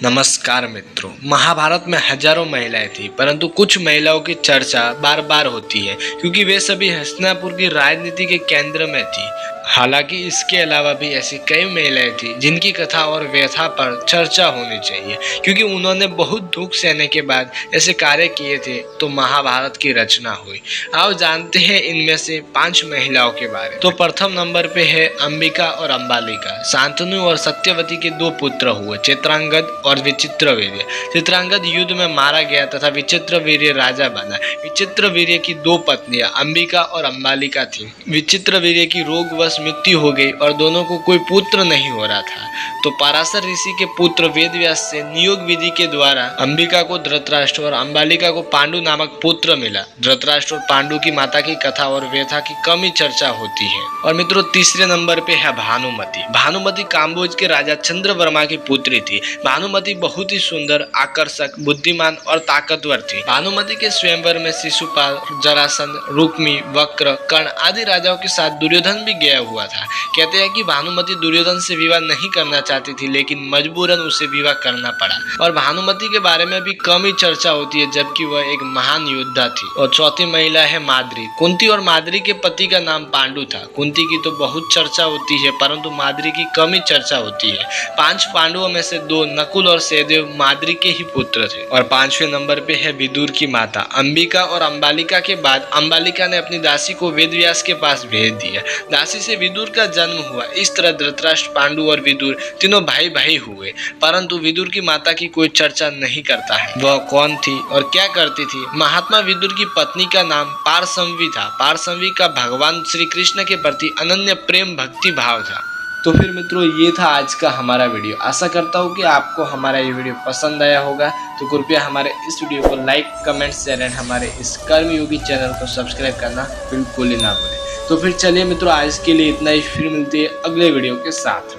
नमस्कार मित्रों, महाभारत में हजारों महिलाएं थी, परंतु कुछ महिलाओं की चर्चा बार बार होती है क्योंकि वे सभी हस्तिनापुर की राजनीति के केंद्र में थी। हालांकि इसके अलावा भी ऐसी कई महिलाएं थी जिनकी कथा और व्यथा पर चर्चा होनी चाहिए क्योंकि उन्होंने बहुत दुख सहने के बाद ऐसे कार्य किए थे तो महाभारत की रचना हुई। आओ जानते हैं इनमें से 5 महिलाओं के बारे में। तो प्रथम नंबर पे है अंबिका और अंबालिका। शांतनु और सत्यवती के 2 पुत्र हुए, चित्रांगद और विचित्रवीर्य। चित्रांगद युद्ध में मारा गया तथा विचित्रवीर्य राजा बना। विचित्रवीर्य की 2 पत्नियां अंबिका और अंबालिका थीं। विचित्रवीर्य की रोगवश मृत्यु हो गई और दोनों को कोई पुत्र नहीं हो रहा था, तो पराशर ऋषि के पुत्र वेदव्यास से नियोग विधि के द्वारा अंबिका को धृतराष्ट्र और अंबालिका को पांडु नामक पुत्र मिला। धृतराष्ट्र और पांडु की माता की कथा और व्यथा की कम ही चर्चा होती है। और मित्रों, तीसरे नंबर पे है भानुमति। भानुमति काम्बोज के राजा चंद्रवर्मा की पुत्री थी। भानुमति बहुत ही सुंदर, आकर्षक, बुद्धिमान और ताकतवर थी। भानुमति के स्वयंवर में शिशुपाल, जरासंध, रुक्मी, वक्र, कर्ण आदि राजाओं के साथ दुर्योधन भी गया हुआ था। कहते हैं कि भानुमति दुर्योधन से विवाह नहीं करना चाहती थी, लेकिन मजबूरन उसे विवाह करना पड़ा। और भानुमति के बारे में भी कम ही चर्चा होती है, जबकि वह एक महान योद्धा थी। और चौथी महिला है माद्री। कुंती और माद्री के पति का नाम पांडु था। कुंती की तो बहुत चर्चा होती है, परंतु माद्री की कम ही चर्चा होती है। 5 पांडवों में से 2 नकुल और सहदेव माद्री के ही पुत्र थे। और 5वें नंबर पे है विदुर की माता। अंबिका और अंबालिका के बाद अंबालिका ने अपनी दासी को वेदव्यास के पास भेज दिया। दासी से विदुर का जन्म हुआ। इस तरह धृतराष्ट्र, पांडु और विदुर तीनों भाई भाई हुए, परंतु विदुर की माता की कोई चर्चा नहीं करता है। वह कौन थी और क्या करती थी? महात्मा विदुर की पत्नी का नाम पारसंवी था। पारसंवी का भगवान श्री कृष्ण के प्रति अनन्य प्रेम भक्ति भाव था। तो फिर मित्रों, ये था आज का हमारा वीडियो। आशा करता हूँ कि आपको हमारा ये वीडियो पसंद आया होगा। तो कृपया हमारे इस वीडियो को लाइक, कमेंट, शेयर एंड हमारे इस कर्मयोगी चैनल को सब्सक्राइब करना बिल्कुल ही ना भूलें। तो फिर चलिए मित्रों, आज के लिए इतना ही। फिर मिलते हैं अगले वीडियो के साथ।